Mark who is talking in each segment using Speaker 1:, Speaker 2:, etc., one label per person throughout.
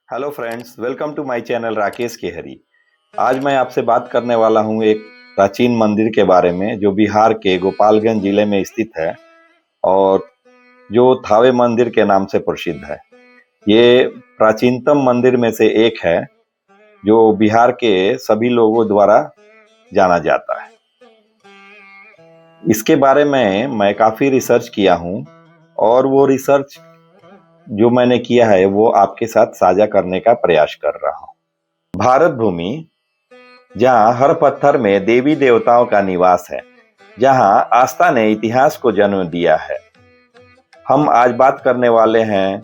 Speaker 1: Hello friends, welcome to my channel Rakesh Kehri. आज मैं आपसे बात करने वाला हूं एक प्राचीन मंदिर के बारे में जो बिहार के गोपालगंज जिले में स्थित है और जो थावे मंदिर के नाम से प्रसिद्ध है। ये प्राचीनतम मंदिर में से एक है जो बिहार के सभी लोगों द्वारा जाना जाता है। इसके बारे में मैं काफ़ी रिसर्च किया हूं और वो रिसर्च जो मैंने किया है वो आपके साथ साझा करने का प्रयास कर रहा हूं। भारत भूमि, जहां हर पत्थर में देवी देवताओं का निवास है, जहां आस्था ने इतिहास को जन्म दिया है। हम आज बात करने वाले हैं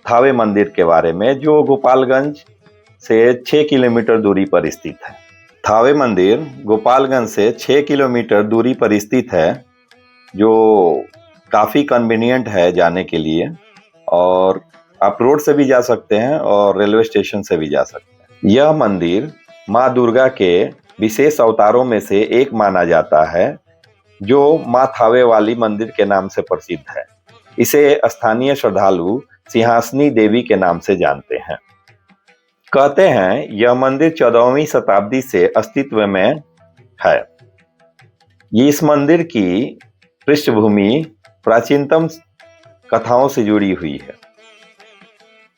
Speaker 1: थावे मंदिर के बारे में जो गोपालगंज से 6 किलोमीटर दूरी पर स्थित है। थावे मंदिर गोपालगंज से 6 किलोमीटर दूरी पर स्थित है, जो काफ़ी कन्वीनियंट है जाने के लिए, और आप रोड से भी जा सकते हैं और रेलवे स्टेशन से भी जा सकते हैं। यह मंदिर माँ दुर्गा के विशेष अवतारों में से एक माना जाता है, जो माँ थावे वाली मंदिर के नाम से प्रसिद्ध है। इसे स्थानीय श्रद्धालु सिंहासनी देवी के नाम से जानते हैं। कहते हैं यह मंदिर 14वीं शताब्दी से अस्तित्व में है। इस मंदिर की पृष्ठभूमि प्राचीनतम कथाओं से जुड़ी हुई है।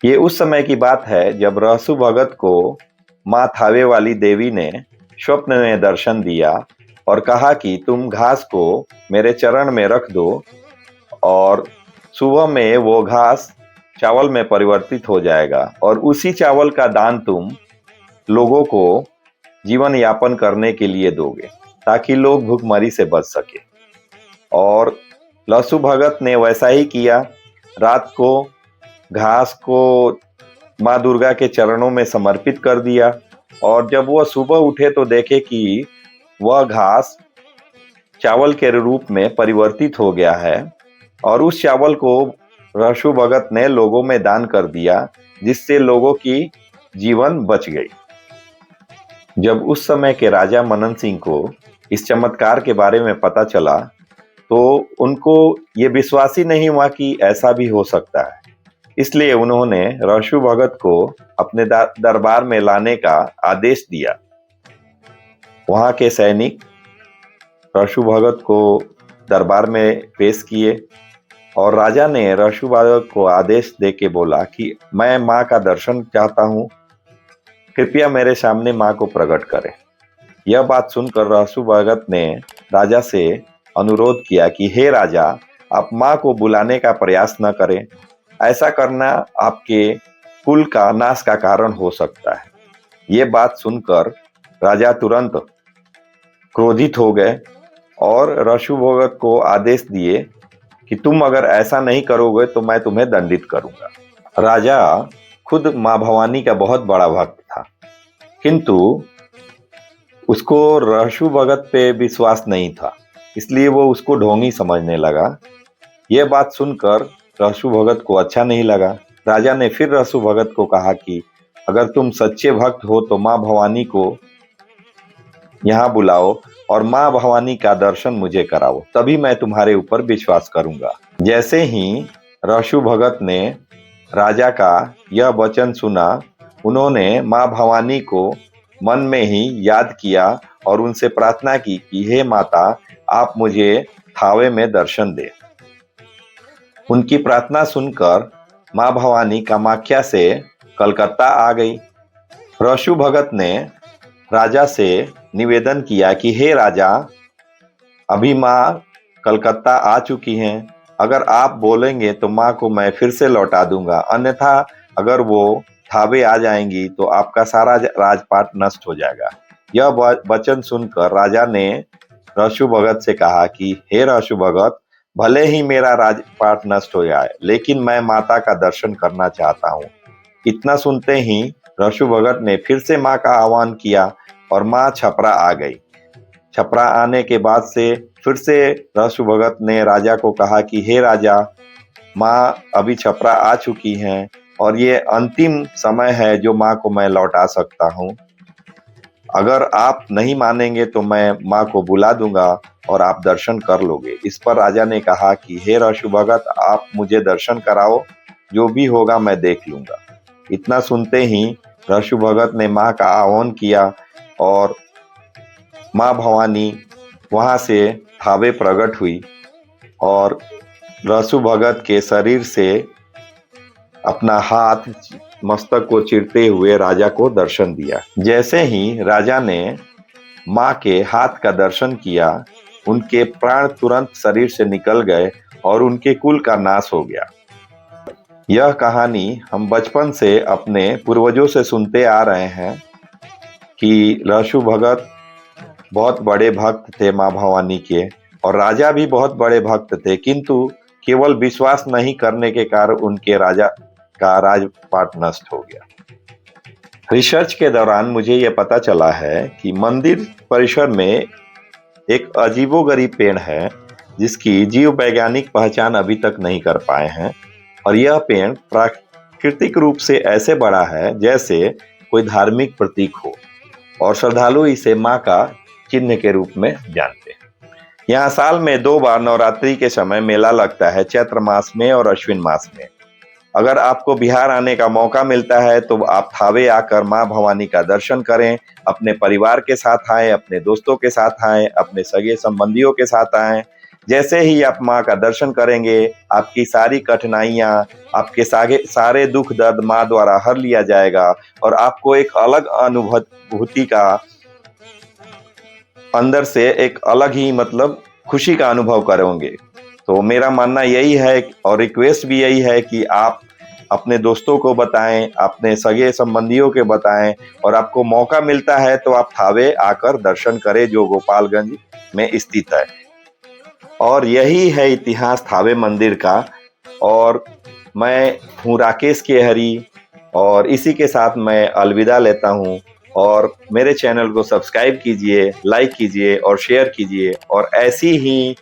Speaker 1: ये उस समय की बात है जब रहसु भगत को माँ थावे वाली देवी ने स्वप्न में दर्शन दिया और कहा कि तुम घास को मेरे चरण में रख दो और सुबह में वो घास चावल में परिवर्तित हो जाएगा और उसी चावल का दान तुम लोगों को जीवन यापन करने के लिए दोगे ताकि लोग भूखमरी से बच सके। और लसु भगत ने वैसा ही किया। रात को घास को माँ दुर्गा के चरणों में समर्पित कर दिया और जब वह सुबह उठे तो देखे कि वह घास चावल के रूप में परिवर्तित हो गया है और उस चावल को रहसु भगत ने लोगों में दान कर दिया, जिससे लोगों की जीवन बच गई। जब उस समय के राजा मनन सिंह को इस चमत्कार के बारे में पता चला तो उनको ये विश्वास ही नहीं हुआ कि ऐसा भी हो सकता है। इसलिए उन्होंने रहसु भगत को अपने दरबार में लाने का आदेश दिया। वहां के सैनिक रहसु भगत को दरबार में पेश किए और राजा ने रहसु भगत को आदेश देके बोला कि मैं माँ का दर्शन चाहता हूँ, कृपया मेरे सामने माँ को प्रकट करें। यह बात सुनकर रहसु भगत ने राजा से अनुरोध किया कि हे राजा, आप माँ को बुलाने का प्रयास न करें। ऐसा करना आपके कुल का नाश का कारण हो सकता है। ये बात सुनकर राजा तुरंत क्रोधित हो गए और रहसु भगत को आदेश दिए कि तुम अगर ऐसा नहीं करोगे तो मैं तुम्हें दंडित करूंगा। राजा खुद माँ भवानी का बहुत बड़ा भक्त था, किंतु उसको रहसु भगत पे विश्वास नहीं था, इसलिए वो उसको ढोंगी समझने लगा। यह बात सुनकर रहसु भगत को अच्छा नहीं लगा। राजा ने फिर रहसु भगत को कहा कि अगर तुम सच्चे भक्त हो तो माँ भवानी को यहाँ बुलाओ और माँ भवानी का दर्शन मुझे कराओ, तभी मैं तुम्हारे ऊपर विश्वास करूंगा। जैसे ही रहसु भगत ने राजा का यह वचन सुना, उन्होंने माँ भवानी को मन में ही याद किया और उनसे प्रार्थना की कि हे माता, आप मुझे थावे में दर्शन दे। उनकी प्रार्थना सुनकर माँ भवानी कामाख्या से कलकत्ता आ गई। रहसु भगत ने राजा से निवेदन किया कि हे राजा, अभी माँ कलकत्ता आ चुकी हैं, अगर आप बोलेंगे तो माँ को मैं फिर से लौटा दूंगा, अन्यथा अगर वो थावे आ जाएंगी तो आपका सारा राजपाट नष्ट हो जाएगा। यह वचन सुनकर राजा ने रहसु भगत से कहा कि हे रहसु भगत, भले ही मेरा राजपाट नष्ट हो जाए, लेकिन मैं माता का दर्शन करना चाहता हूँ। इतना सुनते ही रहसु भगत ने फिर से माँ का आह्वान किया और माँ छपरा आ गई। छपरा आने के बाद से फिर से रहसु भगत ने राजा को कहा कि हे राजा, माँ अभी छपरा आ चुकी हैं और ये अंतिम समय है जो माँ को मैं लौटा सकता हूँ। अगर आप नहीं मानेंगे तो मैं माँ को बुला दूंगा और आप दर्शन कर लोगे। इस पर राजा ने कहा कि हे रहसु भगत, आप मुझे दर्शन कराओ, जो भी होगा मैं देख लूंगा। इतना सुनते ही रसु भगत ने माँ का आह्वान किया और माँ भवानी वहां से थावे प्रकट हुई और रसु भगत के शरीर से अपना हाथ मस्तक को चीरते हुए राजा को दर्शन दिया। जैसे ही राजा ने माँ के हाथ का दर्शन किया, उनके प्राण तुरंत शरीर से निकल गए और उनके कुल का नाश हो गया। यह कहानी हम बचपन से अपने पूर्वजों से सुनते आ रहे हैं कि रसु भगत बहुत बड़े भक्त थे माँ भवानी के और राजा भी बहुत बड़े भक्त थे, किंतु केवल विश्वास नहीं करने के कारण उनके राजा का राजपाट नष्ट हो गया। रिसर्च के दौरान मुझे यह पता चला है कि मंदिर परिसर में एक अजीबोगरीब पेड़ है जिसकी जीव वैज्ञानिक पहचान अभी तक नहीं कर पाए हैं और यह पेड़ प्राकृतिक रूप से ऐसे बड़ा है जैसे कोई धार्मिक प्रतीक हो और श्रद्धालु इसे माँ का चिन्ह के रूप में जानते हैं। यहाँ साल में 2 बार नवरात्रि के समय मेला लगता है, चैत्र मास में और अश्विन मास में। अगर आपको बिहार आने का मौका मिलता है तो आप थावे आकर माँ भवानी का दर्शन करें। अपने परिवार के साथ आएं, अपने दोस्तों के साथ आएं, अपने सगे संबंधियों के साथ आएं। जैसे ही आप माँ का दर्शन करेंगे, आपकी सारी कठिनाइयाँ, आपके सारे दुख दर्द माँ द्वारा हर लिया जाएगा और आपको एक अलग अनुभूति का, अंदर से एक अलग ही खुशी का अनुभव करोगे। तो मेरा मानना यही है और रिक्वेस्ट भी यही है कि आप अपने दोस्तों को बताएं, अपने सगे संबंधियों के बताएं और आपको मौका मिलता है तो आप थावे आकर दर्शन करें जो गोपालगंज में स्थित है। और यही है इतिहास थावे मंदिर का। और मैं हूँ राकेश केहरी और इसी के साथ मैं अलविदा लेता हूँ। और मेरे चैनल को सब्सक्राइब कीजिए, लाइक कीजिए और शेयर कीजिए और ऐसी ही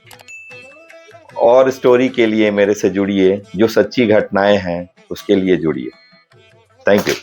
Speaker 1: और स्टोरी के लिए मेरे से जुड़िए, जो सच्ची घटनाएं हैं उसके लिए जुड़िए। Thank you.